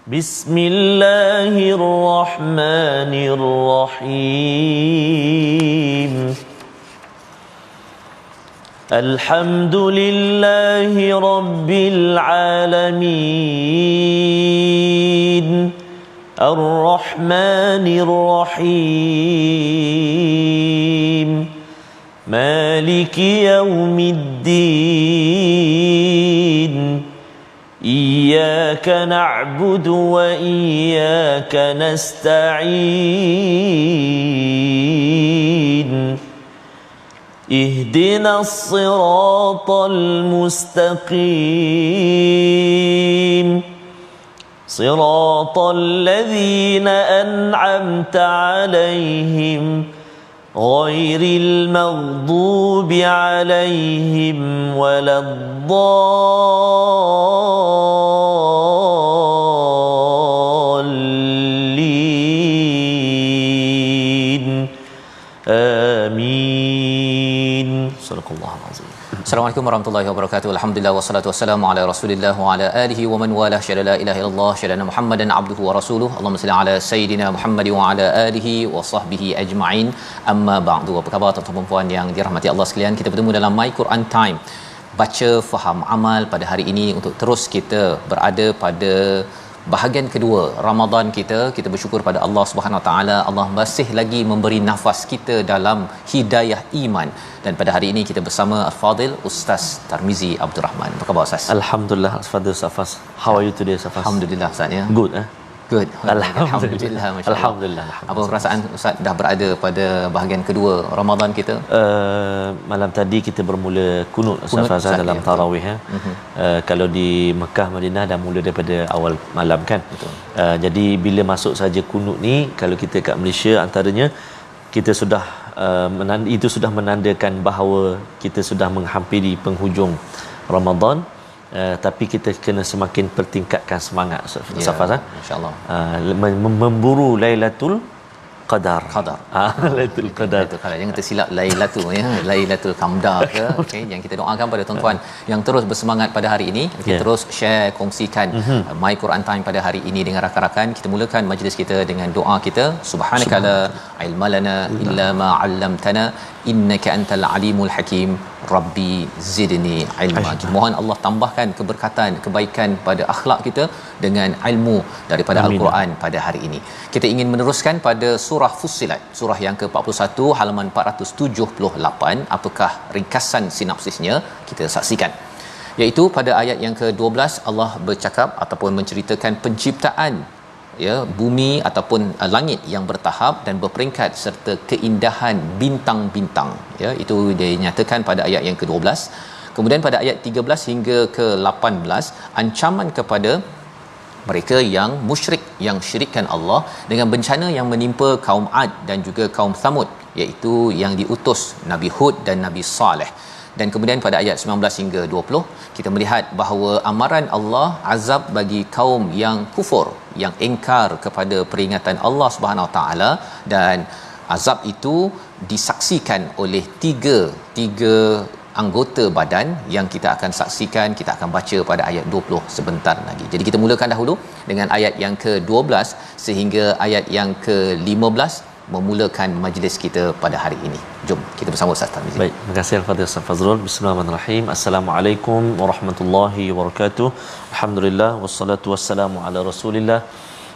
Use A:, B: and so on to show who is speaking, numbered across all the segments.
A: بسم الله الرحمن الرحيم الحمد لله رب العالمين الرحمن الرحيم مالك يوم الدين إياك نعبد وإياك نستعين اهدنا الصراط المستقيم صراط الذين أنعمت عليهم غير المغضوب عليهم ولا الضالين آمين صدق الله العظيم.
B: Assalamualaikum warahmatullahi wabarakatuh. Alhamdulillah wassalatu wassalamu ala Rasulillah wa ala alihi wa man wala syada la ilaha illallah syada Muhammadan abduhu wa rasuluhu. Allahumma salli ala sayidina Muhammad wa ala alihi wa sahbihi ajma'in. Amma ba'du. Apa khabar tuan-tuan dan puan yang dirahmati Allah sekalian? Kita bertemu dalam My Quran Time. Baca, faham, amal pada hari ini untuk terus kita berada pada bahagian kedua Ramadan kita. Kita bersyukur pada Allah Subhanahu Wa Taala. Allah masih lagi memberi nafas kita dalam hidayah iman. Dan pada hari ini kita bersama Al-Fadil Ustaz Tarmizi Abdul Rahman. Apa khabar Ustaz?
A: Alhamdulillah, Al-Fadil Safas. How are you today, Safas?
B: Alhamdulillah Ustaz ya.
A: Good, eh?
B: Good.
A: Alhamdulillah. Alhamdulillah.
B: Apa perasaan Ustaz dah berada pada bahagian kedua Ramadan kita?
A: Malam tadi kita bermula kunut Safas dalam tarawih ya. Kalau di Mekah Madinah dah mula daripada awal malam kan. Jadi bila masuk saja kunut ni, kalau kita kat Malaysia antaranya kita sudah itu sudah menandakan bahawa kita sudah menghampiri penghujung Ramadan. Tapi kita kena semakin pertingkatkan semangat Safas
B: insya-Allah
A: memburu Lailatul Qadar. Lailatul Qadar.
B: Jangan tersilap Lailatul ya, Lailatul Qamdar ke. Okey, yang kita doakan pada tuan-tuan yang terus bersemangat pada hari ini, kita terus share, kongsikan My Quran Time pada hari ini dengan rakan-rakan. Kita mulakan majlis kita dengan doa kita. Subhanakala ilmalana illa ma 'allamtana innaka antal alimul hakim. Rabbi zidni ilma. Mohon Allah tambahkan keberkatan, kebaikan pada akhlak kita dengan ilmu daripada Al-Quran pada hari ini. Kita ingin meneruskan pada surah Fussilat, surah yang ke-41 halaman 478. Apakah ringkasan sinopsisnya? Kita saksikan. Iaitu pada ayat yang ke-12 Allah bercakap ataupun menceritakan penciptaan ya bumi ataupun langit yang bertahap dan berperingkat serta keindahan bintang-bintang ya, itu dinyatakan pada ayat yang ke-12. Kemudian pada ayat 13 hingga ke-18 ancaman kepada mereka yang musyrik, yang syirikkan Allah dengan bencana yang menimpa kaum Ad dan juga kaum Thamud, iaitu yang diutus Nabi Hud dan Nabi Saleh. Dan kemudian pada ayat 19 hingga 20 kita melihat bahawa amaran Allah azab bagi kaum yang kufur, yang engkar kepada peringatan Allah Subhanahu Wa Taala, dan azab itu disaksikan oleh tiga anggota badan yang kita akan saksikan, kita akan baca pada ayat 20 sebentar lagi. Jadi kita mulakan dahulu dengan ayat yang ke-12 sehingga ayat yang ke-15 memulakan majlis kita pada hari ini. Jom kita bersama Ustaz Tarmizi.
A: Baik, terima kasih Al-Fadhil Ustaz Fazrul. Bismillahirrahmanirrahim. Assalamualaikum warahmatullahi wabarakatuh. Alhamdulillah wassalatu wassalamu ala Rasulillah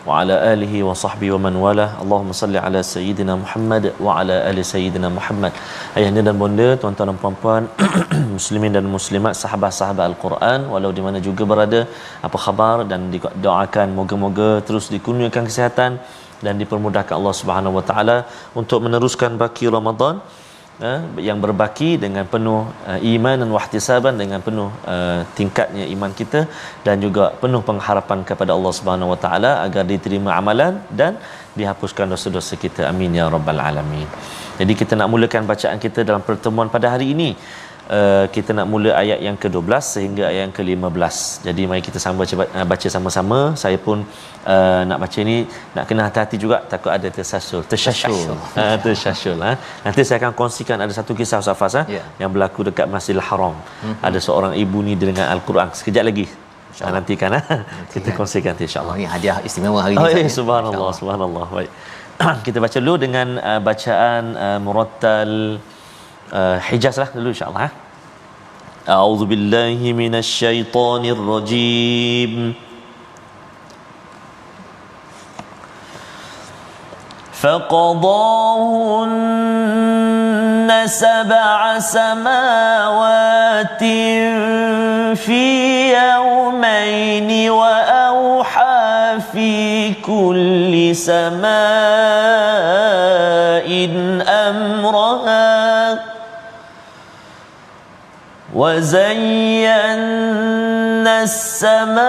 A: wa ala alihi wa sahbihi wa man wala. Allahumma salli ala sayyidina Muhammad wa ala ali sayyidina Muhammad. Ayahanda dan bonda, tuan-tuan dan puan-puan, muslimin dan muslimat, sahabat-sahabat Al-Quran walau di mana juga berada, apa khabar? Dan doakan moga-moga terus dikurniakan kesihatan dan dipermudahkan Allah Subhanahu Wa Taala untuk meneruskan baki Ramadan yang berbaki dengan penuh iman dan wahtisaban, dengan penuh tingkatnya iman kita dan juga penuh pengharapan kepada Allah Subhanahu Wa Taala agar diterima amalan dan dihapuskan dosa-dosa kita. Amin ya rabbal alamin. Jadi kita nak mulakan bacaan kita dalam pertemuan pada hari ini. Kita nak mula ayat yang ke-12 sehingga ayat yang ke-15. Jadi mari kita baca sama-sama. Saya pun nak baca ni nak kena hati-hati juga, takut ada tersasul. Nanti saya akan kongsikan ada satu kisah Safas yang berlaku dekat Masjidil Haram. Ada seorang ibu ni dengan Al-Quran. Sekejap lagi nantikan kita kongsikan insya-Allah.
B: Ini hadiah istimewa hari ini.
A: Subhanallah, subhanallah. Baik. Kita baca dulu dengan bacaan murattal Hijaz lah dulu insya-Allah. A'udzu billahi minasyaitonir rajim. فقضاهن 7 سماوات في يومين وأوحى في كل سماء أمرها وزينا السماء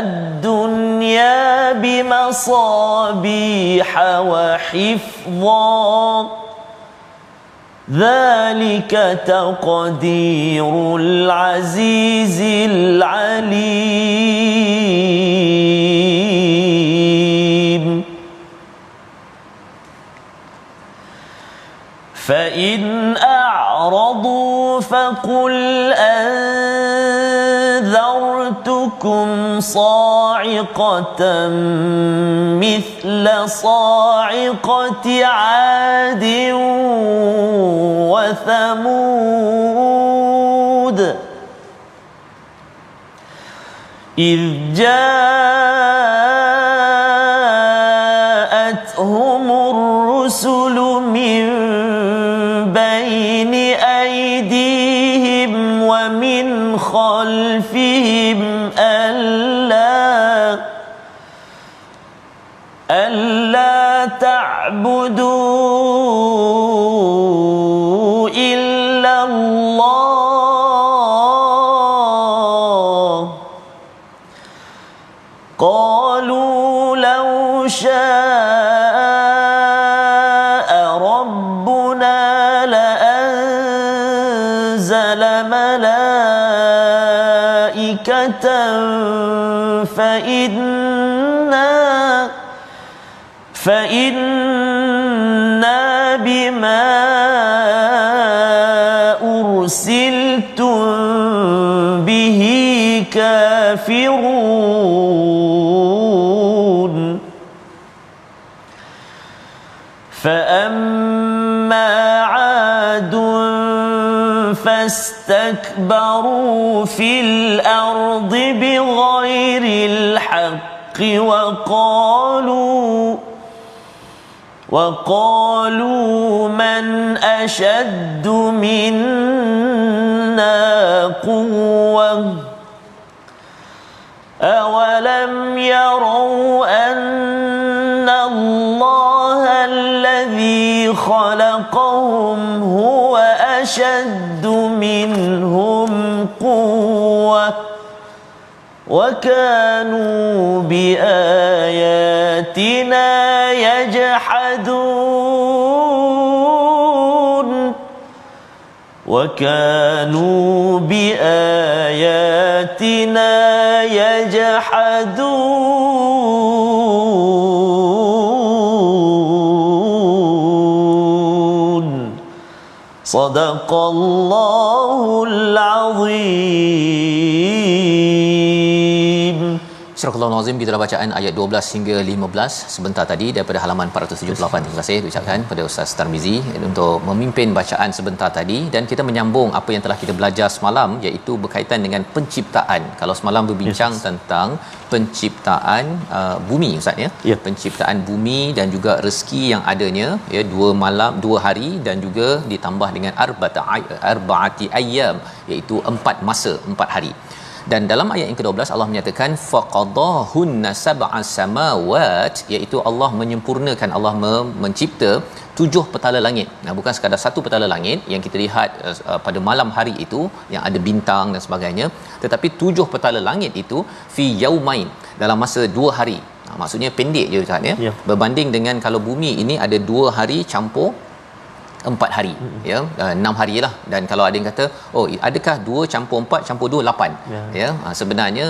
A: الدنيا بمصابيح وحفظا ذلك تقدير العزيز العليم فإن أعرضوا فقل أنذرتكم صاعقة مثل صاعقة عاد وثمود إذ جاءتهم الرسل من بين أيديهم ومن خلفهم ألا تعبدوا إلا الله قالوا لو شاء ربنا لأنزل ملائكة فإنا بما أرسلتم به كافرون فأما عاد فاستكبروا في الأرض بغير الحق وقالوا من أشد منا قوة أولم يروا أن الله الذي خلقهم هو أشد منهم قوة وكانوا بآياتنا يجحدون صدق الله العظيم.
B: Surah Al-Nazim, kita dah bacaan ayat 12 hingga 15 sebentar tadi daripada halaman 478. Terima kasih diucapkan pada Ustaz Tarmizi untuk memimpin bacaan sebentar tadi, dan kita menyambung apa yang telah kita belajar semalam, iaitu berkaitan dengan penciptaan. Kalau semalam berbincang tentang penciptaan bumi Ustaz ya. Penciptaan bumi dan juga rezeki yang adanya, 2 hari dan juga ditambah dengan arba'ati ayyam, iaitu 4 masa, 4 hari. Dan dalam ayat yang ke-12 Allah menyatakan faqadahunna sab'a samawat, iaitu Allah menyempurnakan, Allah mencipta 7 petala langit. Bukan sekadar satu petala langit yang kita lihat pada malam hari itu yang ada bintang dan sebagainya, tetapi 7 petala langit itu fi yaumain, dalam masa 2 hari. Maksudnya pendek je Ustaz ya. Berbanding dengan kalau bumi ini ada 2 hari campur 4 hari, 6 hari lah. Dan kalau ada yang kata, oh adakah 2 campur 4 campur 2 8, sebenarnya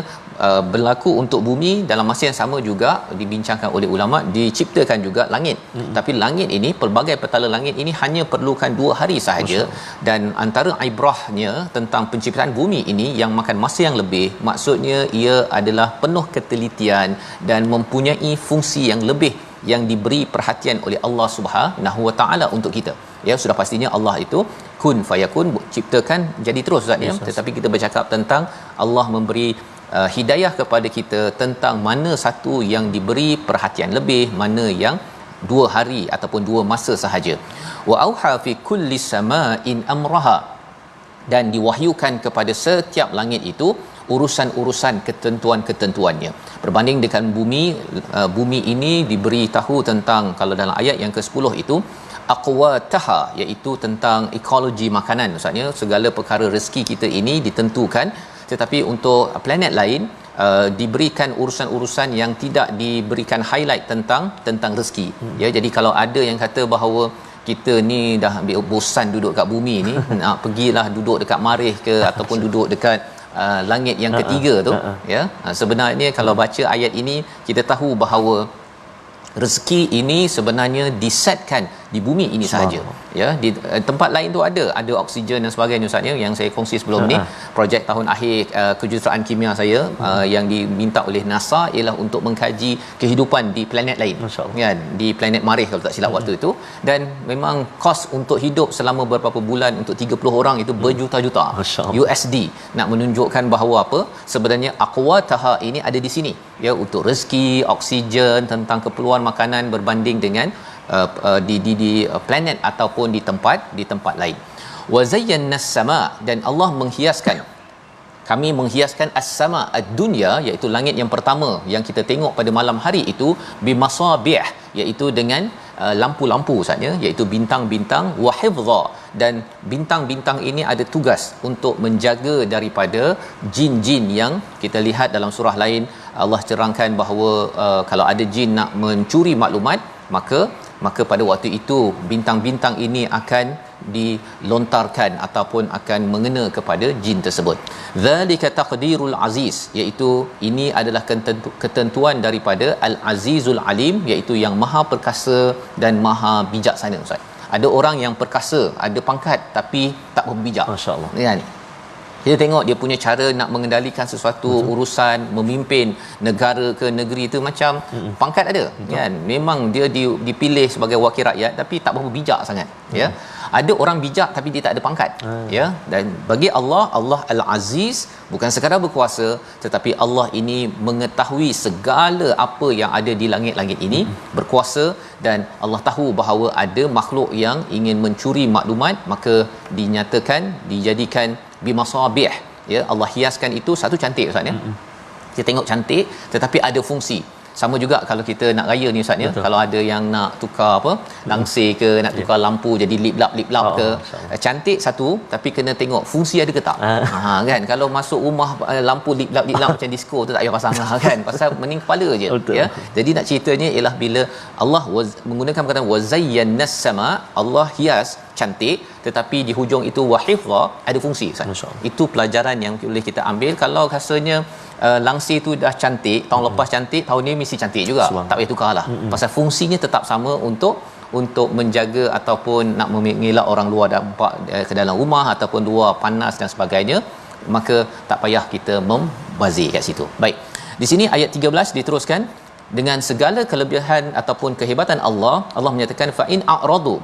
B: berlaku untuk bumi, dalam masa yang sama juga dibincangkan oleh ulama, diciptakan juga langit. Tapi langit ini, pelbagai petala langit ini hanya perlukan 2 hari sahaja. Dan antara ibrahnya tentang penciptaan bumi ini yang makan masa yang lebih, maksudnya ia adalah penuh ketelitian dan mempunyai fungsi yang lebih yang diberi perhatian oleh Allah Subhanahu Wa Taala untuk kita. Ya, sudah pastinya Allah itu kun fayakun, ciptakan jadi terus Ustaz ya. Tetapi kita bercakap tentang Allah memberi hidayah kepada kita tentang mana satu yang diberi perhatian lebih, mana yang 2 hari ataupun 2 masa sahaja. Wa auha fi kulli sama'in amraha, dan diwahyukan kepada setiap langit itu urusan-urusan ketentuan-ketentuannya. Berbanding dengan bumi, bumi ini diberi tahu tentang, kalau dalam ayat yang ke-10 itu aqwataha, iaitu tentang ekologi makanan. Maksudnya segala perkara rezeki kita ini ditentukan, tetapi untuk planet lain diberikan urusan-urusan yang tidak diberikan highlight tentang rezeki. Ya, jadi kalau ada yang kata bahawa kita ni dah ambil bosan duduk kat bumi ni, nak pergilah duduk dekat Marikh ke ataupun duduk dekat langit yang ketiga tu, ya. Sebenarnya kalau baca ayat ini kita tahu bahawa rezeki ini sebenarnya disetkan di bumi ini sahaja, ya. Di tempat lain tu ada oksigen dan sebagainya Ustaz ya, yang saya kongsi sebelum ni. Projek tahun akhir kejuruteraan kimia saya yang diminta oleh NASA ialah untuk mengkaji kehidupan di planet lain, kan, di planet Marikh kalau tak silap waktu itu. Dan memang kos untuk hidup selama beberapa bulan untuk 30 orang itu berjuta-juta USD, nak menunjukkan bahawa apa, sebenarnya aqwataha ini ada di sini, ya, untuk rezeki, oksigen, tentang keperluan makanan berbanding dengan di planet ataupun di tempat lain. Wa zayyana as-sama, dan Allah menghiaskan, kami menghiaskan as-sama ad-dunya, iaitu langit yang pertama yang kita tengok pada malam hari itu, bimasabih, iaitu dengan lampu-lampu saja, iaitu bintang-bintang, wa hifdha, dan bintang-bintang ini ada tugas untuk menjaga daripada jin-jin yang kita lihat dalam surah lain. Allah terangkan bahawa kalau ada jin nak mencuri maklumat, maka pada waktu itu bintang-bintang ini akan dilontarkan ataupun akan mengena kepada jin tersebut. Zalika taqdirul aziz, iaitu ini adalah ketentuan daripada al-azizul alim, iaitu yang maha perkasa dan maha bijaksana Ustaz. Ada orang yang perkasa, ada pangkat tapi tak berbijak, masya-Allah, kan. Kita tengok dia punya cara nak mengendalikan sesuatu urusan, memimpin negara ke negeri tu macam pangkat ada, kan. Memang dia dipilih sebagai wakil rakyat tapi tak berapa bijak sangat, ya. Ada orang bijak tapi dia tak ada pangkat, ya. Dan bagi Allah Al-Aziz, bukan sekadar berkuasa, tetapi Allah ini mengetahui segala apa yang ada di langit-langit ini, berkuasa, dan Allah tahu bahawa ada makhluk yang ingin mencuri maklumat, maka dinyatakan, dijadikan bimasabih, ya. Allah hiaskan itu satu cantik Ustaz ya. Kita tengok cantik tetapi ada fungsi. Sama juga kalau kita nak raya ni Ustaz ya, kalau ada yang nak tukar apa, langsir ke, nak tukar lampu jadi lip lap ke, cantik satu tapi kena tengok fungsi ada ke tak. Kan, kalau masuk rumah lampu lip lap macam disco tu tak payah pasang lah, kan, pasal mening kepala je. Ya, jadi nak ceritanya ialah bila Allah menggunakan perkataan wazayyanas sama, Allah hias cantik, tetapi di hujung itu wahifza, ada fungsi Ustaz. Itu pelajaran yang boleh kita ambil. Kalau rasanya langsir tu dah cantik, tahun lepas cantik, tahun ni mesti cantik juga, tak payah tukarlah, pasal fungsinya tetap sama untuk menjaga ataupun nak mengelak orang luar dampak ke dalam rumah ataupun luar panas dan sebagainya, maka tak payah kita membazir kat situ. Baik, di sini ayat 13 diteruskan dengan segala kelebihan ataupun kehebatan Allah. Allah menyatakan fa in a'radu,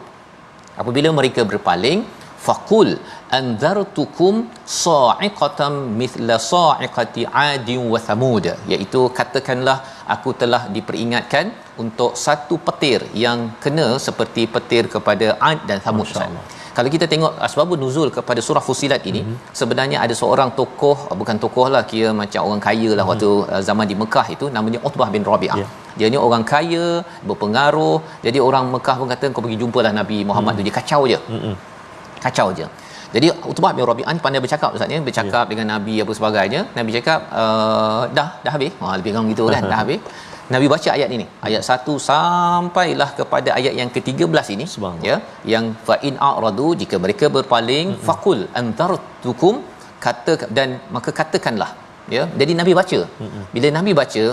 B: apabila mereka berpaling, faqul anzartukum sa'iqatan mithla sa'iqati 'adin wa thamud, iaitu katakanlah aku telah diperingatkan untuk satu petir yang kena seperti petir kepada 'Ad dan Thamud. Kalau kita tengok asbabun nuzul kepada surah Fussilat ini, sebenarnya ada seorang tokoh, bukan tokoh lah, kira macam orang kaya lah waktu zaman di Mekah itu, namanya Utbah bin Rabi'ah. Dia ni orang kaya, berpengaruh. Jadi orang Mekah pun kata kau pergi jumpalah Nabi Muhammad tu, dia kacau je. Kacau je. Jadi Utbah bin Rabi'ah pandai bercakap Ustaz ni, bercakap dengan Nabi apa sebagainya. Nabi cakap dah habis. Lebih kurang gitu kan, dah habis. Nabi baca ayat ini, ayat 1 sampailah kepada ayat yang ke-13 ini, ya, yang fa in a'radu, jika mereka berpaling, faqul antartukum, kata, dan maka katakanlah, ya. Jadi Nabi baca. Bila Nabi baca,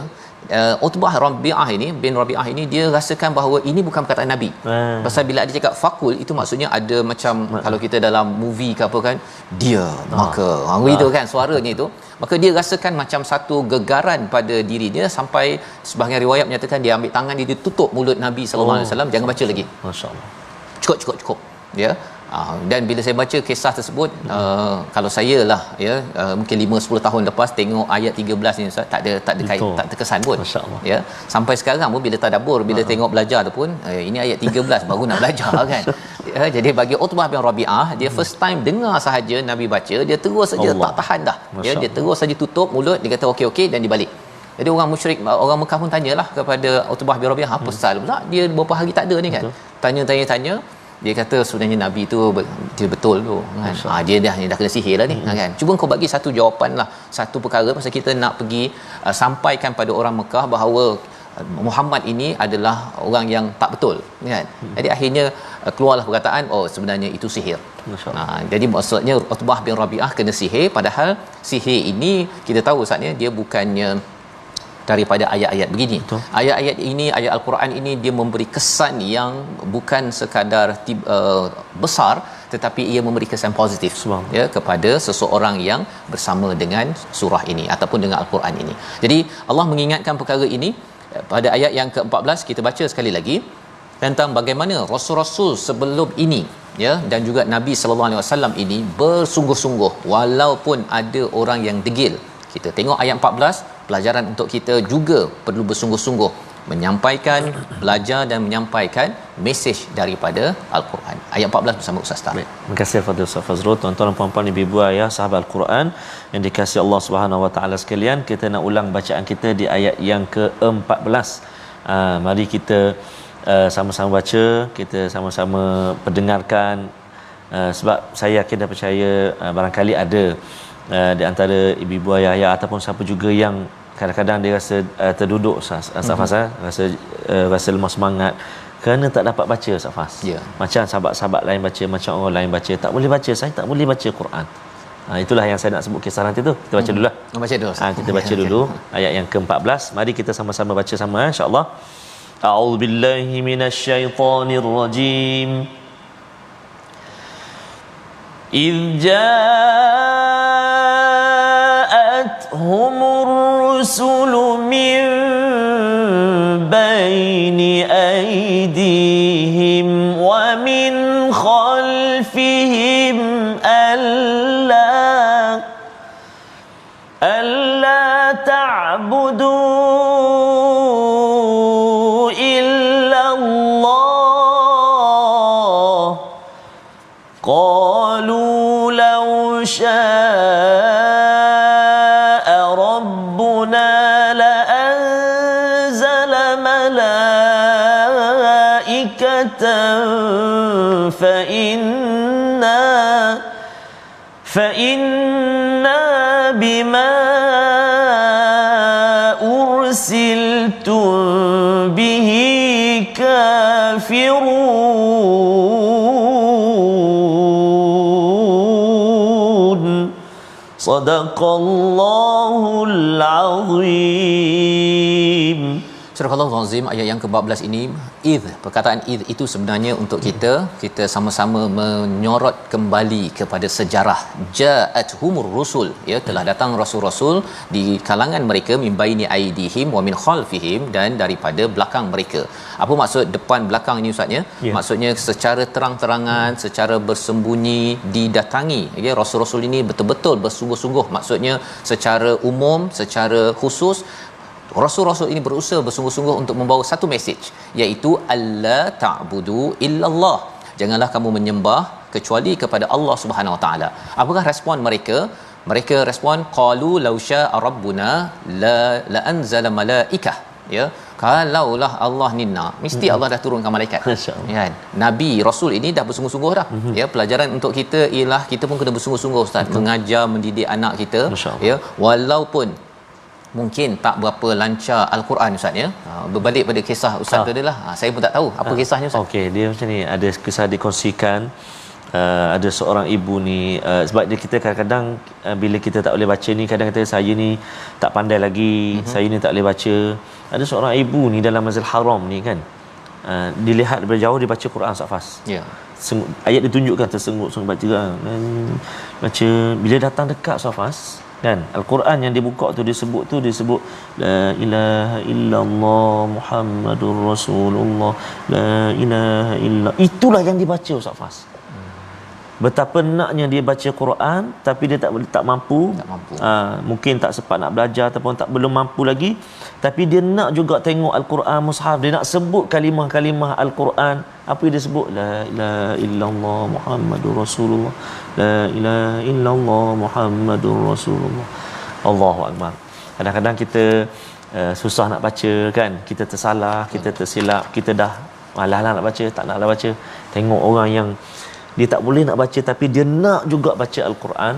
B: Utbah bin Rabi'ah ini dia rasakan bahawa ini bukan perkataan Nabi. Pasal bila dia cakap fakul, itu maksudnya ada macam kalau kita dalam movie ke apa kan, dia maka begitu kan suaranya itu. Maka dia rasakan macam satu gegaran pada diri dia, sampai sebahagian riwayat menyatakan dia ambil tangan dia tutup mulut Nabi sallallahu alaihi wasallam, jangan baca lagi.
A: Masya-Allah.
B: Cukup ya. Dan bila saya baca kisah tersebut, kalau saya lah ya, mungkin 5-10 tahun lepas tengok ayat 13 ni Ustaz, tak ada kait, tak terkesan pun ya. Sampai sekarang pun bila tadabbur, bila tengok belajar tu pun ini ayat 13 baru nak belajar kan ya. Jadi bagi Utbah bin Rabi'ah, dia first time dengar sahaja Nabi baca, dia terus saja tak tahan dah ya, dia terus saja tutup mulut, dia kata okey dan dibalik. Jadi orang musyrik, orang Mekah pun tanyalah kepada Utbah bin Rabi'ah, apa pasal pula dia beberapa hari tak ada ni kan. Tanya, dia kata sebenarnya Nabi tu dia betul tu kan. Dia dah kena sihir lah ni kan. Cuba kau bagi satu jawapan lah, satu perkara, pasal kita nak pergi sampaikan pada orang Mekah bahawa Muhammad ini adalah orang yang tak betul kan. Jadi akhirnya keluarlah perkataan, sebenarnya itu sihir. Jadi maksudnya Utbah bin Rabi'ah kena sihir, padahal sihir ini kita tahu saatnya dia bukannya daripada ayat-ayat begini. Betul. Ayat-ayat ini, ayat Al-Quran ini dia memberi kesan yang bukan sekadar besar, tetapi ia memberi kesan positif ya kepada seseorang yang bersama dengan surah ini ataupun dengan Al-Quran ini. Jadi Allah mengingatkan perkara ini pada ayat yang ke-14. Kita baca sekali lagi tentang bagaimana rasul-rasul sebelum ini ya, dan juga Nabi sallallahu alaihi wasallam ini bersungguh-sungguh walaupun ada orang yang degil. Kita tengok ayat 14, pelajaran untuk kita juga perlu bersungguh-sungguh menyampaikan, belajar dan menyampaikan mesej daripada Al-Quran. Ayat 14 bersama Ustaz Tar.
A: Baik. Terima kasih kepada Ustaz Fazrul. Tuan-tuan dan puan-puan, ibu-ibu ayah sahabat Al-Quran yang dikasihi Allah Subhanahu Wa Taala sekalian, kita nak ulang bacaan kita di ayat yang ke-14. Mari kita sama-sama baca, kita sama-sama pendengarkan, sebab saya yakin dan percaya barangkali ada di antara ibu-ibu ayah ataupun siapa juga yang kadang-kadang dia rasa terduduk Safas, rasa lemah semangat kerana tak dapat baca Safas. Macam sahabat-sahabat lain baca, macam orang lain baca, tak boleh baca, saya tak boleh baca Quran. Itulah yang saya nak sebut kisah nanti tu. Kita baca dululah. Kita baca dulu ayat yang ke-14. Mari kita sama-sama baca sama insya-Allah. A'udzubillahi minasyaitonirrajim. إذ جاءتهم الرسل من بين أيديهم ومن خلفهم ألا تعبدوا إلا الله قالوا لو شاء ربنا لأنزل ملائكة فإنا بما أرسلتم به كافرون صدق الله العظيم.
B: Surah Al-Azim ayat yang ke-14 ini, perkataan itu sebenarnya untuk kita sama-sama menyorot kembali kepada sejarah. Ja'atuhumur rusul, ya, telah datang rasul-rasul di kalangan mereka, min baini aidihim wa min khalfihim, dan daripada belakang mereka. Apa maksud depan belakang ini Ustaz ya? Maksudnya secara terang-terangan, secara bersembunyi didatangi. Okay? Rasul-rasul ini betul-betul bersungguh-sungguh, maksudnya secara umum, secara khusus rasul-rasul ini berusaha bersungguh-sungguh untuk membawa satu mesej, iaitu alla ta'budu illallah. Janganlah kamu menyembah kecuali kepada Allah Subhanahu Wa Taala. Apakah respon mereka? Mereka respon qalu law syaa rabbuna la anzala malaikah. Ya, kalaulah Allah ni nak, mesti Allah dah turunkan malaikat. Kan? Nabi rasul ini dah bersungguh-sungguh dah. Ya, pelajaran untuk kita ialah kita pun kena bersungguh-sungguh Ustaz, mengajar, mendidik anak kita. Ya, walaupun mungkin tak berapa lancar Al-Quran Ustaz ya. Berbalik pada kisah Ustaz tu adalah saya pun tak tahu apa kisahnya Ustaz.
A: Okey, dia macam ni, ada kisah dikongsikan ada seorang ibu ni, sebab dia kita kadang-kadang bila kita tak boleh baca ni, kadang-kadang saya ni tak pandai lagi, saya ni tak boleh baca. Ada seorang ibu ni dalam Masjidil Haram ni kan, dilihat daripada jauh dia baca Quran Safas.
B: Ya.
A: Ayat ditunjukkan tersengut-sengut baca, bila datang dekat Safas kan, Al-Quran yang dia buka tu disebut la ilaha illallah Muhammadur Rasulullah, la ilaha illa, itulah yang dibaca Ustaz Fas. Betapa naknya dia baca Quran tapi dia tak mampu. Mungkin tak sempat nak belajar ataupun belum mampu lagi, tapi dia nak juga tengok Al-Quran mushaf, dia nak sebut kalimah-kalimah Al-Quran. Apa dia sebut? La ilaha illallah Muhammadur Rasulullah, la ilaha illallah Muhammadur Rasulullah. Allahu akbar. Kadang-kadang kita susah nak baca kan, kita tersalah, kita tersilap, kita dah malas nak baca, tak naklah baca. Tengok orang yang dia tak boleh nak baca tapi dia nak juga baca Al-Quran,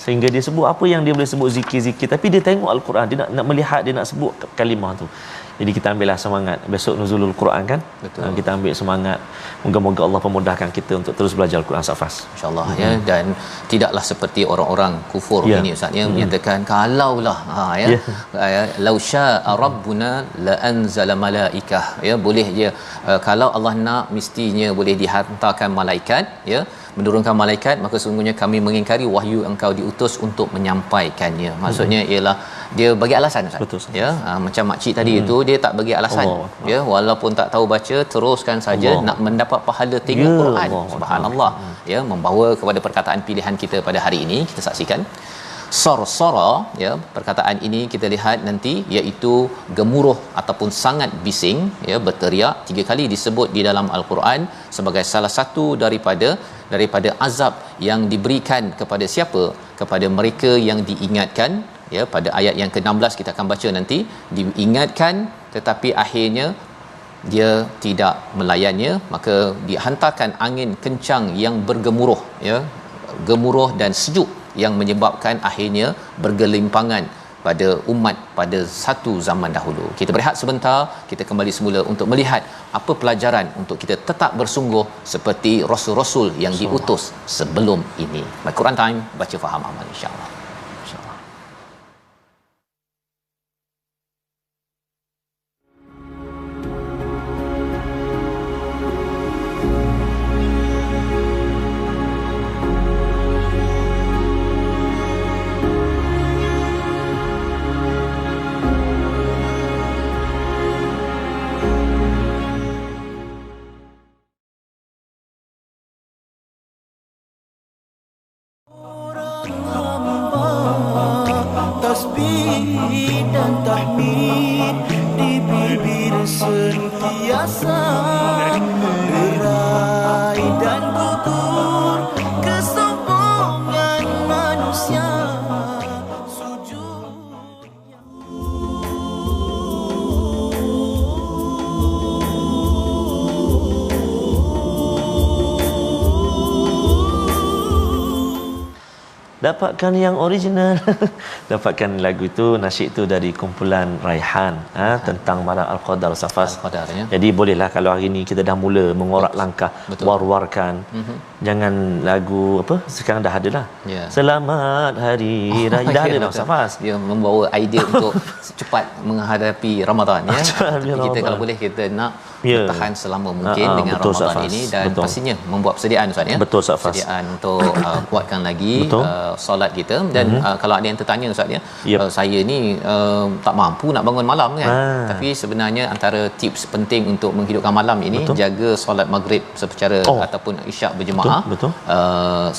A: sehingga dia sebut apa yang dia boleh sebut, zikir-zikir, tapi dia tengok Al-Quran, dia nak melihat, dia nak sebut kalimah tu. Jadi kita ambillah semangat besok nuzulul Quran kan.
B: Betul.
A: Kita ambil semangat, moga-moga Allah pemudahkan kita untuk terus belajar Al-Quran Safas,
B: insya-Allah. Ya, dan tidaklah seperti orang-orang kufur ini Ustaz ya, menyatakan kalaulah lau syaa rabbuna la anzala malaikah, ya, boleh je kalau Allah nak mestinya boleh dihantarkan malaikat, ya, menurunkan malaikat, maka sungguhnya kami mengingkari wahyu engkau diutus untuk menyampaikannya. Maksudnya ialah dia bagi alasan Ustaz.
A: Betul, Ustaz.
B: Ya, macam makcik tadi itu dia tak bagi alasan.
A: Allah.
B: Ya, walaupun tak tahu baca, teruskan saja
A: Allah.
B: nak mendapat pahala tengok Quran. Subhanallah. Ya, membawa kepada perkataan pilihan kita pada hari ini. Kita saksikan sarsara, ya, perkataan ini kita lihat nanti, iaitu gemuruh ataupun sangat bising, ya, berteriak. 3 kali disebut di dalam Al-Quran sebagai salah satu daripada azab yang diberikan kepada siapa? Kepada mereka yang diingatkan, ya, pada ayat yang ke-16 kita akan baca nanti, diingatkan tetapi akhirnya dia tidak melayannya, maka dihantarkan angin kencang yang bergemuruh, ya, gemuruh dan sejuk yang menyebabkan akhirnya bergelimpangan pada umat pada satu zaman dahulu. Kita berehat sebentar, kita kembali semula untuk melihat apa pelajaran untuk kita tetap bersungguh seperti rasul-rasul yang diutus sebelum ini. My Quran Time, baca faham amal, insya-Allah.
C: Tasbih dan tahmid di bibir sentiasa, derai dan gugur kesombongan manusia, sujud
A: dapatkan yang original. Dapatkan lagu itu, nasyid itu dari kumpulan Raihan, tentang malam Al-Qadar Safas.
B: Al-Qadar, ya.
A: Jadi bolehlah kalau hari ini kita dah mula mengorak langkah, war-warkan. Jangan lagu apa sekarang dah ada lah.
B: Ya.
A: Selamat Hari Raya dah ada dah Safas.
B: Dia membawa idea untuk cepat menghadapi Ramadan, ya. Tapi kita
A: Ramadan,
B: kalau boleh kita nak
A: ya,
B: bertahan selama mungkin dengan
A: betul,
B: Ramadan
A: Safas.
B: ini, dan
A: Betul.
B: pastinya membuat persediaan Ustaz, ya.
A: Betul, Safas.
B: Persediaan untuk kuatkan lagi solat kita. Dan kalau ada yang tertanya Ustaz, ya,
A: Yep.
B: saya ni tak mampu nak bangun malam kan. Tapi sebenarnya antara tips penting untuk menghidupkan malam ini,
A: Betul.
B: jaga solat maghrib secara ataupun isyak berjemaah.
A: Betul.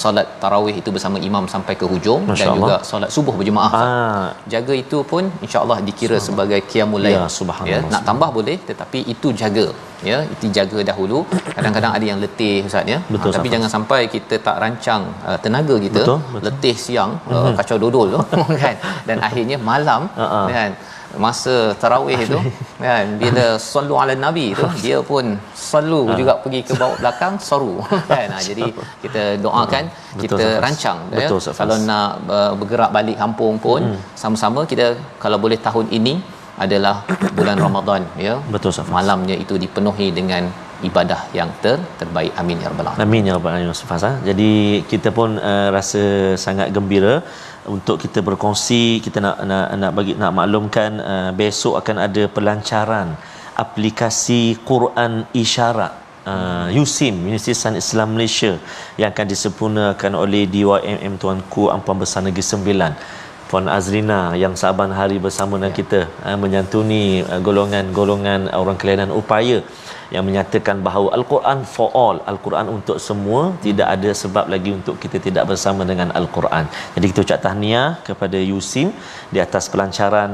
B: Solat tarawih itu bersama imam sampai ke hujung,
A: Masya
B: dan
A: Allah.
B: juga solat subuh berjemaah. Jaga itu pun insya-Allah dikira sebagai qiyamul lail.
A: Ya, subhanallah.
B: Nak tambah boleh, tetapi itu jaga, ya, itu jaga dahulu. Kadang-kadang ada yang letih Ustaz, ya.
A: Betul,
B: Tapi
A: Safas.
B: jangan sampai kita tak rancang tenaga kita,
A: Betul.
B: letih siang, kacau dodol tu kan, dan akhirnya malam kan, masa tarawih itu kan, bila sallu ala nabi tu, dia pun sallu juga pergi ke bawah belakang saru kan. Jadi kita doakan,
A: Betul,
B: kita
A: Safas.
B: rancang, ya.
A: Betul, Safas.
B: Kalau nak bergerak balik kampung pun sama-sama kita, kalau boleh tahun ini adalah bulan Ramadan, ya.
A: Betul, Safas.
B: Malamnya itu dipenuhi dengan ibadah yang terbaik. Amin ya rabbal alamin.
A: Amin ya rabbal alamin Ustaz. Jadi kita pun rasa sangat gembira untuk kita berkongsi, kita nak maklumkan besok akan ada pelancaran aplikasi Quran Isyarat USIM, Universiti Sains Islam Malaysia, yang akan disempurnakan oleh DYMM Tuanku Ampuan Besar Negeri Sembilan Puan Azrina yang saban hari bersama dengan kita menyantuni golongan-golongan orang kelainan upaya yang menyatakan bahawa Al-Quran for all, Al-Quran untuk semua, tidak ada sebab lagi untuk kita tidak bersama dengan Al-Quran. Jadi kita ucap tahniah kepada USIM di atas pelancaran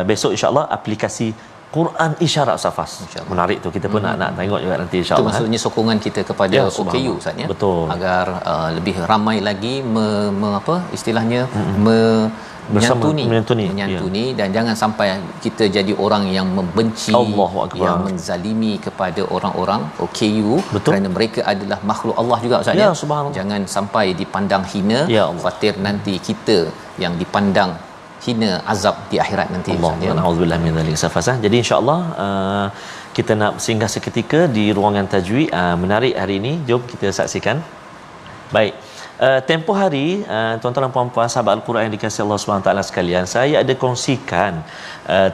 A: besok insya-Allah aplikasi Quran Isyarat Safas. Menarik tu, kita pun nak tengok juga nanti insya-Allah.
B: Itu maksudnya sokongan kita kepada OKU Ustaz ya.
A: Betul.
B: Agar lebih ramai lagi apa istilahnya menyantuni dan jangan sampai kita jadi orang yang membenci, yang menzalimi kepada orang-orang OKU.
A: Betul.
B: Kerana mereka adalah makhluk Allah juga Ustaz ya. Jangan sampai dipandang hina, khawatir nanti kita yang dipandang hina azab di akhirat nanti.
A: Alhamdulillah min zalik safasah. Jadi insya-Allah kita nak singgah seketika di ruangan tajwid menarik hari ini. Jom kita saksikan. Baik. Tempoh hari tuan-tuan dan puan-puan sahabat Al-Quran yang dikasihi Allah SWT sekalian, saya ada kongsikan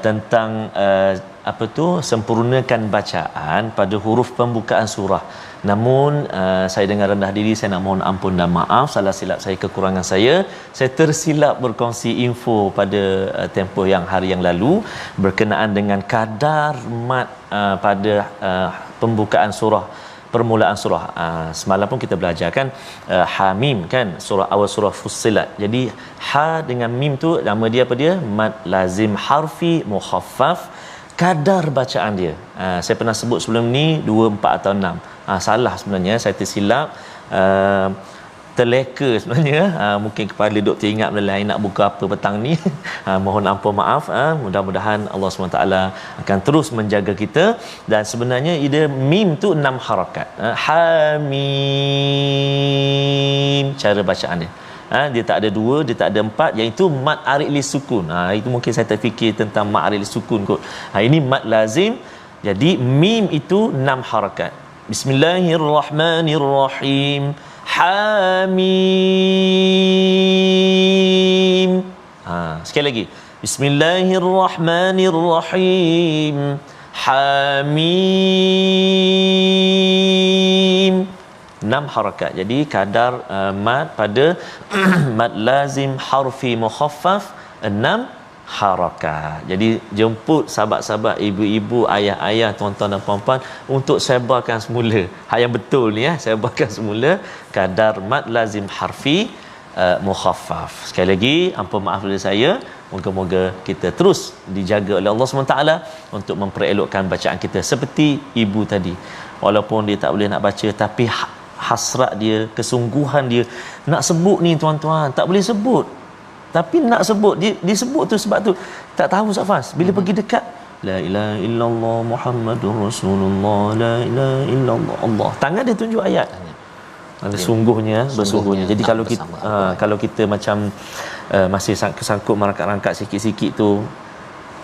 A: tentang sempurnakan bacaan pada huruf pembukaan surah. Namun saya dengan rendah diri saya nak mohon ampun dan maaf, salah silap saya, kekurangan saya tersilap berkongsi info pada tempoh yang hari yang lalu berkenaan dengan kadar mat pada pembukaan surah, permulaan surah. Semalam pun kita belajar kan Hamim kan, surah awal surah Fussilat. Jadi ha dengan mim tu nama dia apa dia? Mad lazim harfi mukhaffaf. Kadar bacaan dia saya pernah sebut sebelum ni 2, 4 atau 6. Salah sebenarnya, saya tersilap, terleka sebenarnya. Mungkin kepala duk teringat benda lain nak buka apa petang ni. Mohon ampun maaf. Mudah-mudahan Allah SWT akan terus menjaga kita. Dan sebenarnya ide mim tu 6 harakat. Hamim cara bacaan dia. Dia tak ada 2, dia tak ada 4, iaitu mad arid li sukun. Itu mungkin saya terfikir tentang mad arid li sukun kot. Ini mad lazim. Jadi mim itu 6 harakat. Bismillahirrahmanirrahim. Hamim. Sekali lagi. Bismillahirrahmanirrahim. Hamim. 6 harakat. Jadi kadar mad pada mad lazim harfi mukhaffaf 6 harakat. Jadi jemput sahabat-sahabat, ibu-ibu, ayah-ayah, tuan-tuan dan puan-puan untuk sebarkan semula. Yang betul ni sebarkan semula kadar mad lazim harfi mukhaffaf. Sekali lagi ampun maaf daripada saya. Moga-moga kita terus dijaga oleh Allah SWT untuk memperelokkan bacaan kita seperti ibu tadi. Walaupun dia tak boleh nak baca, tapi hasrat dia, kesungguhan dia nak sebut ni tuan-tuan, tak boleh sebut tapi nak sebut, dia sebut tu sebab tu tak tahu Safas. Bila pergi dekat la ilaha illallah Muhammadur Rasulullah, la ilaha illallah Allah, tangan dia tunjuk ayat. Sungguhnya bersungguhnya. Jadi kalau kita macam masih kesangkut merangkak-rangkak sikit-sikit tu,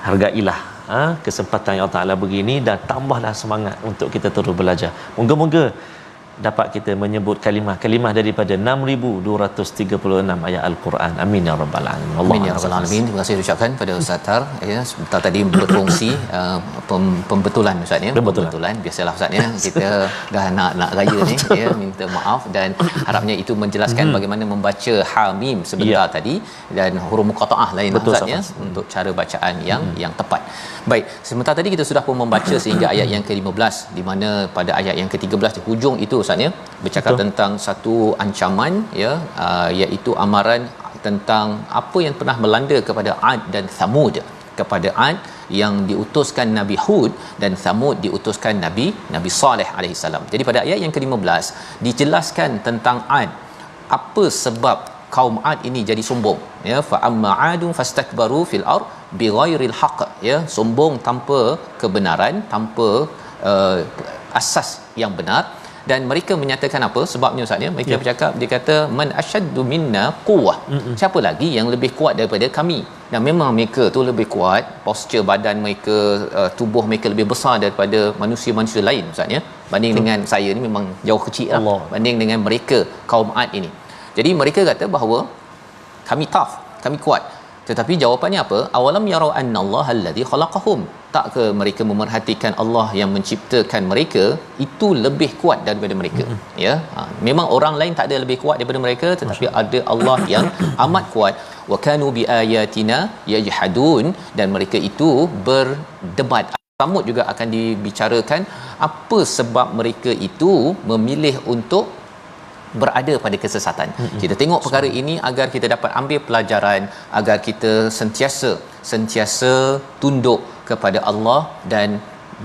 A: hargailah kesempatan yang Allah Taala begini dan tambahlah semangat untuk kita terus belajar. Moga-moga dapat kita menyebut kalimah daripada 6236 ayat Al-Quran. Amin ya rabbal alamin.
B: Amin ya rabbal alamin. Terima kasih ucapkan pada Ustaz Tar sebentar tadi berkongsi pembetulan Ustaz ya. Pembetulan biasalah Ustaz ya. Kita dah nak raya ni minta maaf dan harapnya itu menjelaskan bagaimana membaca hamim sebentar tadi dan huruf muqataah lain Ustaz ya untuk cara bacaan yang tepat. Baik, sebentar tadi kita sudah pun membaca sehingga ayat yang ke-15, di mana pada ayat yang ke-13 di hujung itu Ustaz ya bercakap tentang satu ancaman iaitu amaran tentang apa yang pernah melanda kepada Ad dan Thamud. Kepada Ad yang diutuskan Nabi Hud dan Thamud diutuskan Nabi Saleh alaihi salam. Jadi pada ayat yang ke-15 dijelaskan tentang Ad, apa sebab kaum Ad ini jadi sombong fa amma adun fastakbaru fil ard bighairil haqq sombong tanpa kebenaran, tanpa asas yang benar. dan mereka menyatakan apa sebabnya Ustaz ya? Mereka bercakap, dia kata man asyaddu minna quwwah. Siapa lagi yang lebih kuat daripada kami? Dan memang mereka tu lebih kuat, posture badan mereka, tubuh mereka lebih besar daripada manusia-manusia lain Ustaz ya. Banding dengan saya ni memang jauh kecil lah banding dengan mereka kaum Ad ini. Jadi mereka kata bahawa kami tough, kami kuat. Tetapi jawapannya apa? Awalam yarau annallaha allazi khalaqahum. Tak ke mereka memerhatikan Allah yang menciptakan mereka itu lebih kuat daripada mereka? Ya. Memang orang lain tak ada lebih kuat daripada mereka, tetapi ada Allah yang amat kuat. Wa kanu biayatina yajhadun, dan mereka itu berdebat. Samud juga akan dibicarakan apa sebab mereka itu memilih untuk berada pada kesesatan. Kita tengok perkara ini agar kita dapat ambil pelajaran, agar kita sentiasa tunduk kepada Allah dan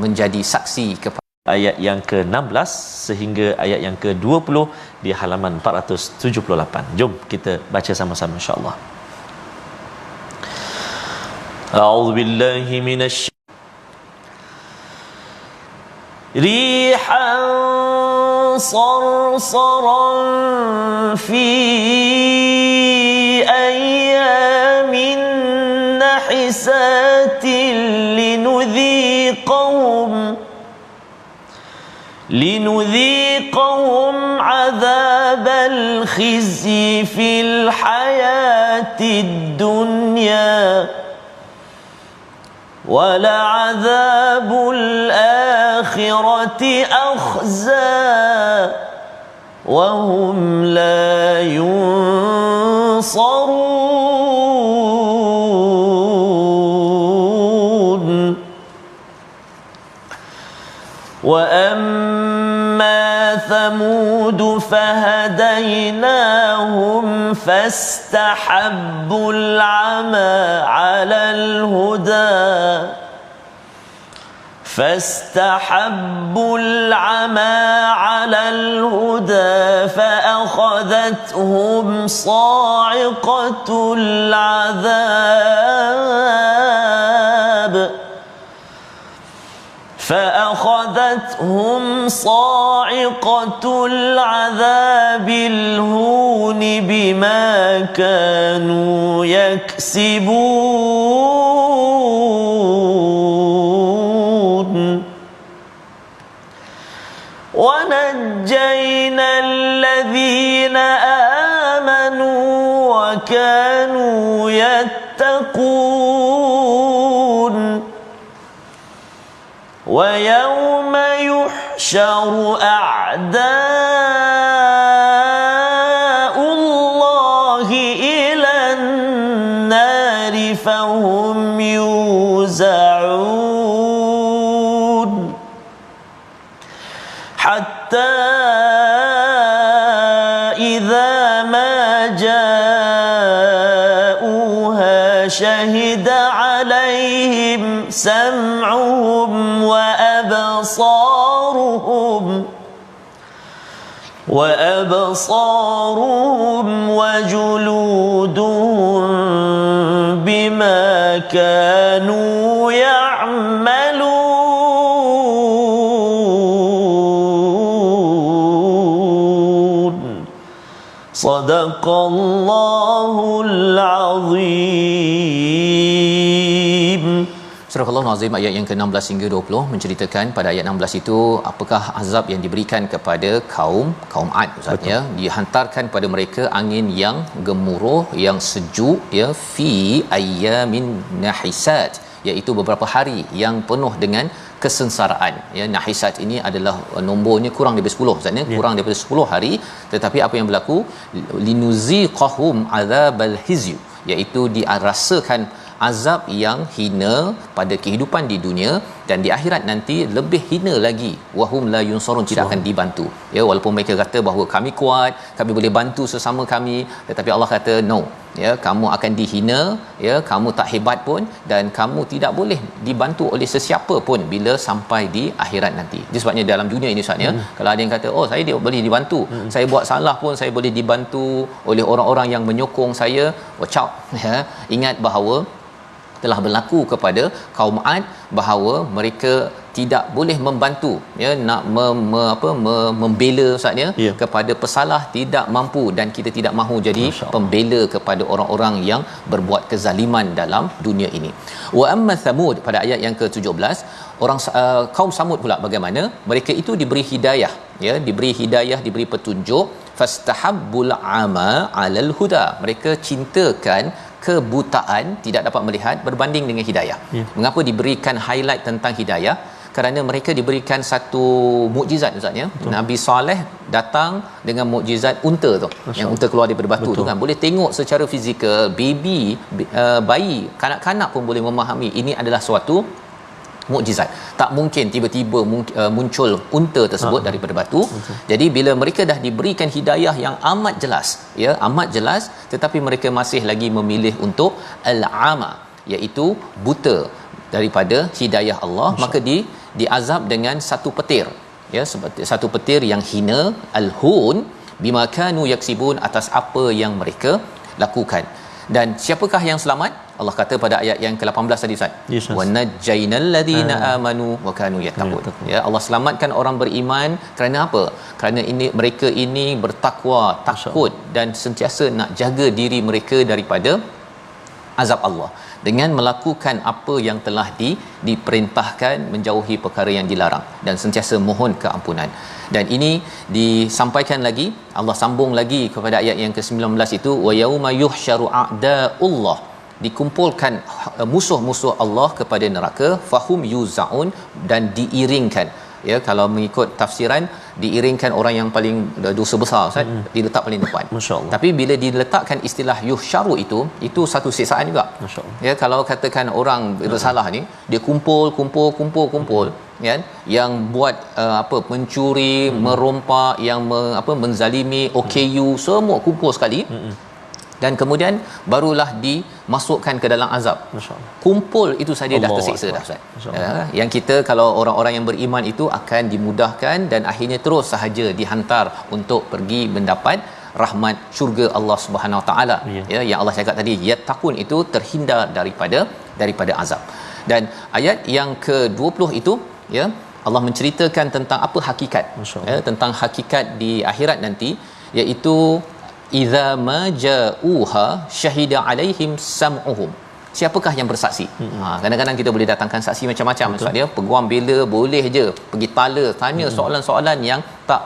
B: menjadi saksi kepada
A: ayat yang ke-16 sehingga ayat yang ke-20 di halaman 478. Jom kita baca sama-sama insya-Allah. A'udzubillahi minasy rihan صرصرا في أيام نحسات لنذيقهم عذاب الخزي في الحياة الدنيا ولعذاب الآخرة أخزى وهم لا ينصرون وأما ثمود فهديناهم فاستحبوا العمى على الهدى فأخذتهم صاعقة العذاب الهون بما كانوا يكسبون ونجينا الذين آمنوا وكانوا يتقون ويوم يحشر أعداء الله إلى النار فهم يوزعون حتى إذا ما جاءوها شهد عليهم سمعهم وأبصارهم وجلودهم بما كانوا يعملون صدق الله العظيم.
B: Surah Al-Azim ayat yang ke-16 hingga 20 menceritakan pada ayat 16 itu apakah azab yang diberikan kepada kaum Ad Ustaz ya, dihantarkan pada mereka angin yang gemuruh yang sejuk ya, fi ayyamin nahisat, iaitu beberapa hari yang penuh dengan kesengsaraan ya. Nahisat ini adalah nombornya kurang daripada 10 Ustaz ya, kurang daripada 10 hari, tetapi apa yang berlaku, linuziqahum azabal hizyu, iaitu dirasakan azab yang hina pada kehidupan di dunia, dan di akhirat nanti lebih hina lagi, wahum la yunsarun, tidak akan dibantu ya. Walaupun mereka kata bahawa kami kuat, kami boleh bantu sesama kami, tetapi Allah kata no ya, kamu akan dihina ya, kamu tak hebat pun, dan kamu tidak boleh dibantu oleh sesiapa pun bila sampai di akhirat nanti. Jadi sebabnya dalam dunia ini Ustaz ya, kalau ada yang kata oh saya boleh dibantu, saya buat salah pun saya boleh dibantu oleh orang-orang yang menyokong saya, watch out ya, ingat bahawa telah berlaku kepada kaum Ad bahawa mereka tidak boleh membantu ya nak membela ustaz ya kepada pesalah, tidak mampu, dan kita tidak mahu jadi pembela kepada orang-orang yang berbuat kezaliman dalam dunia ini. Wa amma Thamud pada ayat yang ke-17, orang kaum Samud pula bagaimana? Mereka itu diberi hidayah ya, diberi hidayah, diberi petunjuk, fastahabbul ama 'alal huda. Mereka cintakan kebutaan, tidak dapat melihat, berbanding dengan hidayah. Mengapa diberikan highlight tentang hidayah? Kerana mereka diberikan satu mukjizat ustaz ya. Nabi Saleh datang dengan mukjizat unta tu. Yang unta keluar daripada batu tu kan, boleh tengok secara fizikal, bayi, kanak-kanak pun boleh memahami ini adalah suatu mukjizat. Tak mungkin tiba-tiba muncul unta tersebut daripada batu. Jadi bila mereka dah diberikan hidayah yang amat jelas ya, amat jelas, tetapi mereka masih lagi memilih untuk al-ama, iaitu buta daripada hidayah Allah, maka diazab dengan satu petir ya, seperti satu petir yang hina, al-hun bima kanu yaksibun, atas apa yang mereka lakukan. Dan siapakah yang selamat? Allah kata pada ayat yang ke-18 tadi Ustaz, wa najjaynal ladina amanu wa kanu yattaqun. Ya, Allah selamatkan orang beriman kerana apa? Kerana mereka ini bertakwa, takut dan sentiasa nak jaga diri mereka daripada azab Allah dengan melakukan apa yang telah diperintahkan, menjauhi perkara yang dilarang, dan sentiasa mohon keampunan. Dan ini disampaikan lagi, Allah sambung lagi kepada ayat yang ke-19 itu, wa yauma yuhsyaru a'daullah, dikumpulkan musuh-musuh Allah kepada neraka, fahum yuzaun, dan diiringkan ya, kalau mengikut tafsiran diiringkan orang yang paling dosa besar Ustaz, diletak paling depan. Tapi bila diletakkan istilah yuhsyaru itu satu siksaan juga. Ya, kalau katakan orang bersalah ni, dia kumpul kan, yang buat mencuri, merompak, yang menzalimi, OKU, semua kumpul sekali. Dan kemudian barulah dimasukkan ke dalam azab. Kumpul itu saja dah tersiksa dah Ustaz. Yang kita, kalau orang-orang yang beriman itu akan dimudahkan dan akhirnya terus sahaja dihantar untuk pergi mendapat rahmat syurga Allah Subhanahu Wa Taala. Ya, yang Allah cakap tadi, yattaqun, itu terhindar daripada azab. Dan ayat yang ke-20 itu ya, Allah menceritakan tentang apa hakikat ya, tentang hakikat di akhirat nanti, iaitu idza ma ja'uha syahida alaihim sam'uhum. Siapakah yang bersaksi? Kadang-kadang kita boleh datangkan saksi macam-macam Ustaz ya, peguam bela boleh je pergi tanya soalan-soalan yang tak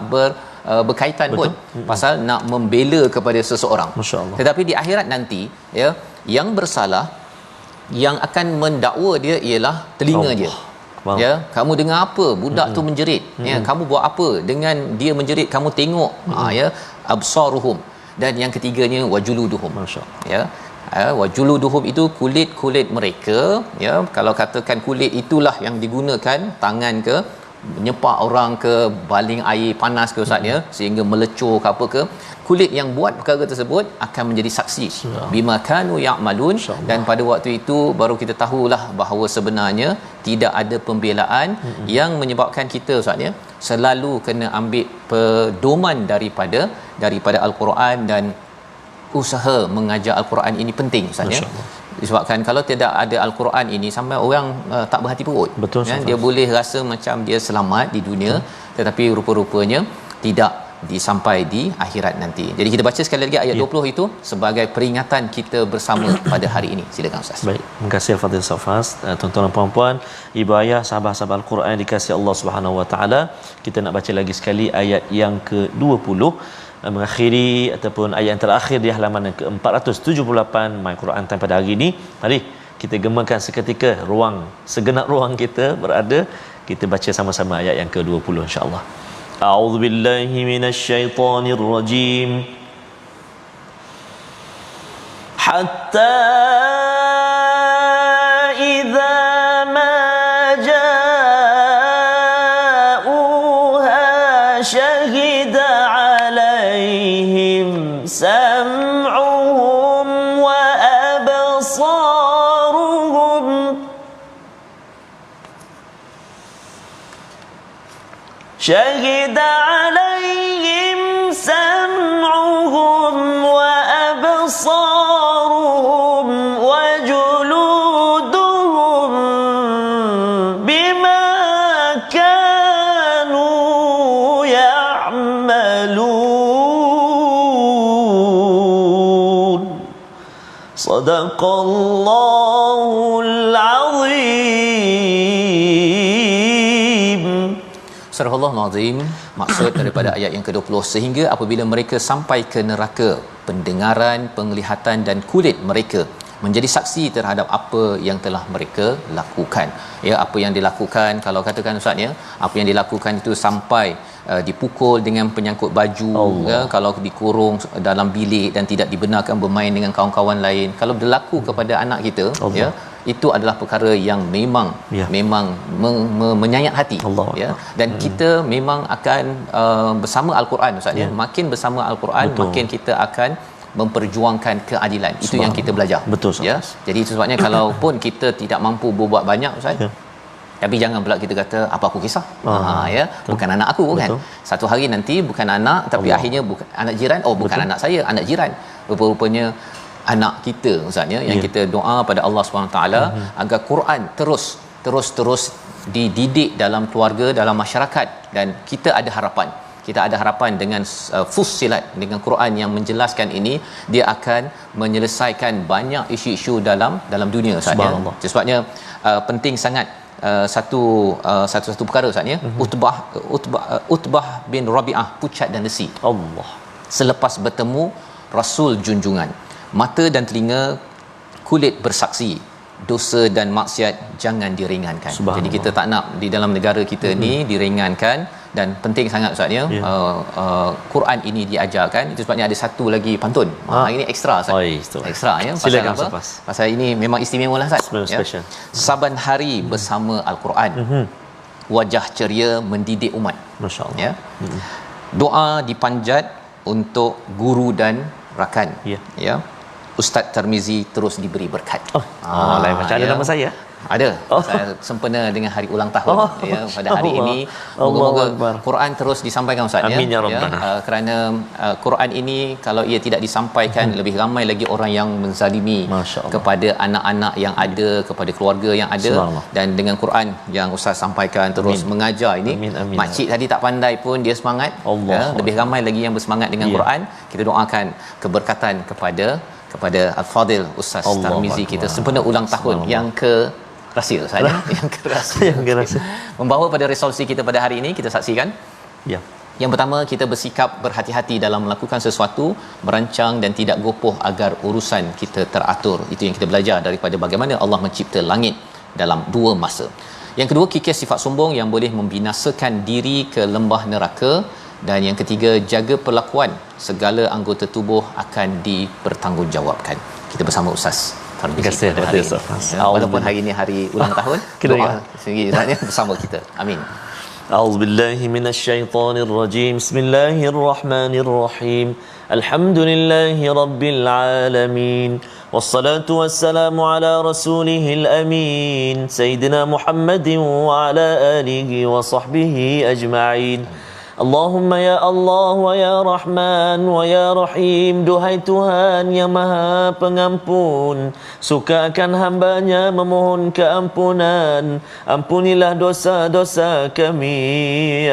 B: berkaitan pun pasal nak membela kepada seseorang. Tetapi di akhirat nanti ya, yang bersalah, yang akan mendakwa dia ialah telinga dia. Ya, kamu dengar apa budak tu menjerit ya, kamu buat apa dengan dia menjerit, kamu tengok ya, absaruhum. Dan yang ketiganya wajuluduhum, ya, wajuluduhum itu kulit mereka ya. Kalau katakan kulit itulah yang digunakan, tangan ke menyepak orang ke, baling air panas ke Ustaz ya, sehingga melecur ke apa ke, kulit yang buat perkara tersebut akan menjadi saksi bima kanu ya'malun. Dan pada waktu itu baru kita tahulah bahawa sebenarnya tidak ada pembelaan yang menyebabkan kita Ustaz ya selalu kena ambil pedoman daripada Al-Quran, dan usaha mengajar Al-Quran ini penting Ustaz ya. Disebabkan kalau tidak ada Al-Quran ini, sampai orang tak berhati perut. Ya, dia boleh rasa macam dia selamat di dunia, tetapi rupa-rupanya tidak sampai di akhirat nanti. Jadi kita baca sekali lagi ayat 20 itu sebagai peringatan kita bersama pada hari ini. Silakan Ustaz.
A: Baik, terima kasih Al-Fadhil Safas. Tuan-tuan dan puan-puan, ibu ayah, sahabat-sahabat Al-Quran dikasihi Allah Subhanahu Wa Taala, kita nak baca lagi sekali ayat yang ke-20, mengakhiri ataupun ayat yang terakhir di halaman yang ke-478 My Quran Time pada hari ini. Mari kita gemakan seketika segenap ruang kita berada, kita baca sama-sama ayat yang ke-20 insya-Allah. A'udzu billahi minasyaitonir rajim. Hatta idza ma ja'uha syahida sam'uhum wa absaruhum syahida alaihim sam'uhum wa absaruhum wa julud Sadaqallahul azim.
B: Surah Al-Azim, maksud daripada ayat yang ke-20, sehingga apabila mereka sampai ke neraka, pendengaran, penglihatan dan kulit mereka menjadi saksi terhadap apa yang telah mereka lakukan. Ya, apa yang dilakukan, kalau katakan Ustaz ya, apa yang dilakukan itu sampai dipukul dengan penyangkut baju, ya, kalau dikurung dalam bilik dan tidak dibenarkan bermain dengan kawan-kawan lain. Kalau berlaku kepada anak kita, ya, itu adalah perkara yang memang menyayat hati, ya. Dan kita memang akan bersama Al-Quran Ustaz ya. Makin bersama Al-Quran, makin kita akan memperjuangkan keadilan. Itu yang kita belajar.
A: Betul,
B: ya. Jadi itu sebabnya kalaupun kita tidak mampu berbuat banyak Ustaz, tapi jangan pula kita kata apa aku kisah. Ya, bukan anak aku kan. Satu hari nanti bukan anak, tapi akhirnya bukan anak jiran, bukan anak saya, anak jiran. Rupa-rupanya anak kita Ustaz ya, yang kita doa pada Allah SWT agar Quran terus dididik dalam keluarga, dalam masyarakat, dan kita ada harapan dengan Fussilat, dengan Quran yang menjelaskan ini, dia akan menyelesaikan banyak isu-isu dalam dunia Ustaz ya. Sebabnya penting sangat satu perkara Ustaz ya. Utbah bin Rabi'ah pucat dan lesi. Allah. Selepas bertemu Rasul junjungan, mata dan telinga, kulit bersaksi, dosa dan maksiat jangan diringankan. Jadi kita tak nak di dalam negara kita ni diringankan, dan penting sangat Ustaz ya. Quran ini diajarkan. Itu sebabnya ada satu lagi pantun. Hari ini ekstra Ustaz. Ekstra ya. Pasal apa? Pasal ini memang istimewa lah Ustaz ya. Saban hari bersama Al-Quran, wajah ceria mendidik umat. Masya-Allah ya. Doa dipanjat untuk guru dan rakan. Ya. Ustaz Tarmizi terus diberi berkat.
A: Lain macam ada nama saya.
B: Ada. Saya sempena dengan hari ulang tahun ya pada hari ini. Moga-moga Quran terus disampaikan Ustaz ya.
A: Amin ya rabbana.
B: Kerana Quran ini kalau ia tidak disampaikan, lebih ramai lagi orang yang menzalimi kepada anak-anak yang ada, kepada keluarga yang ada. Dan dengan Quran yang Ustaz sampaikan terus mengajar ini, makcik tadi tak pandai pun dia semangat ya. Lebih ramai lagi yang bersemangat dengan Quran. Kita doakan keberkatan kepada Al-Fadil Ustaz Tarmizi kita sempena ulang tahun yang ke rahsia saja yang kerasa membawa pada resolusi kita pada hari ini. Kita saksikan yang pertama, kita bersikap berhati-hati dalam melakukan sesuatu, merancang dan tidak gopoh agar urusan kita teratur. Itu yang kita belajar daripada bagaimana Allah mencipta langit dalam 2 masa. Yang kedua, kikis sifat sombong yang boleh membinasakan diri ke lembah neraka. Dan yang ketiga, jaga perlakuan, segala anggota tubuh akan dipertanggungjawabkan. Kita bersama Ustaz Tarmizi pada hari ini. Walaupun hari ini hari ulang tahun, doa sendiri Ustaz bersama kita. Amin.
A: A'udzubillahi minasyaitonirrajim. Bismillahirrahmanirrahim. Alhamdulillahi rabbil alamin. Wassalatu wassalamu ala rasulihil amin, Sayyidina Muhammadin wa ala alihi wa sahbihi ajma'in. Allahumma ya Allah wa ya Rahman wa ya Rahim. Duhai Tuhan yang Maha Pengampun, suka akan hambanya memohon keampunan. Ampunilah dosa-dosa kami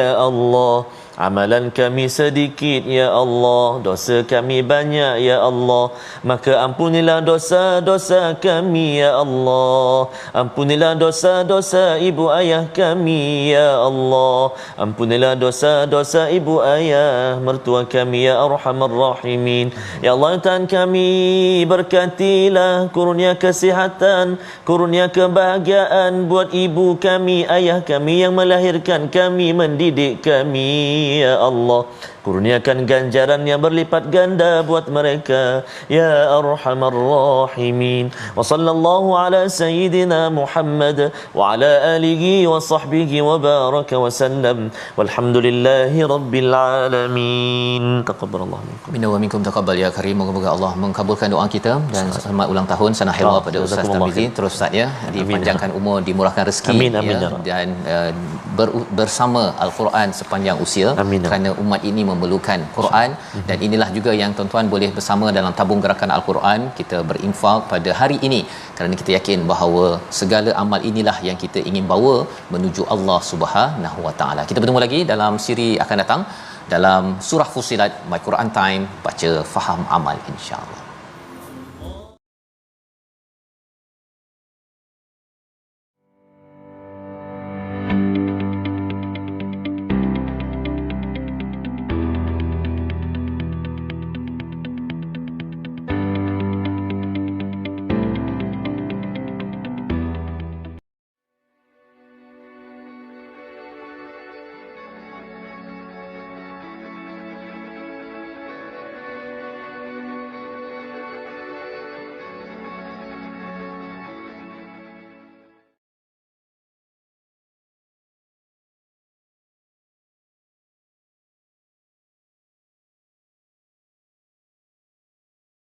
A: ya Allah. Amalan kami sedikit ya Allah, dosa kami banyak ya Allah. Maka ampunilah dosa-dosa kami ya Allah. Ampunilah dosa-dosa ibu ayah kami ya Allah. Ampunilah dosa-dosa ibu ayah mertua kami ya Arhamar Rahimin. Ya Allah Tuhan kami, berkatilah, kurnia kesihatan, kurnia kebahagiaan buat ibu kami, ayah kami yang melahirkan kami, mendidik kami ya Allah. Kurniakan ganjaran yang berlipat ganda buat mereka ya Arhamar Rahimin. Wa sallallahu ala sayyidina Muhammad wa ala alihi wa sahbihi wa baraka wa sallam. Walhamdulillahi rabbil alamin. Taqabbalallahu minkum.
B: Minna wa minkum taqabbal ya karim. Moga-moga Allah mengkabulkan doa kita dan selamat ulang tahun sana hilwa pada Ustaz Tarmizi. Terus Ustaz ya, dipanjangkan umur, dimurahkan rezeki.
A: Amin, amin,
B: ya, dan bersama Al-Quran sepanjang usia.
A: Amin.
B: Kerana umat ini memerlukan Quran. Dan inilah juga yang tuan-tuan boleh bersama dalam tabung gerakan Al-Quran. Kita berinfak pada hari ini kerana kita yakin bahawa segala amal inilah yang kita ingin bawa menuju Allah Subhanahu Wa Taala. Kita bertemu lagi dalam siri akan datang dalam surah Fussilat, My Quran Time, baca faham amal insya-Allah.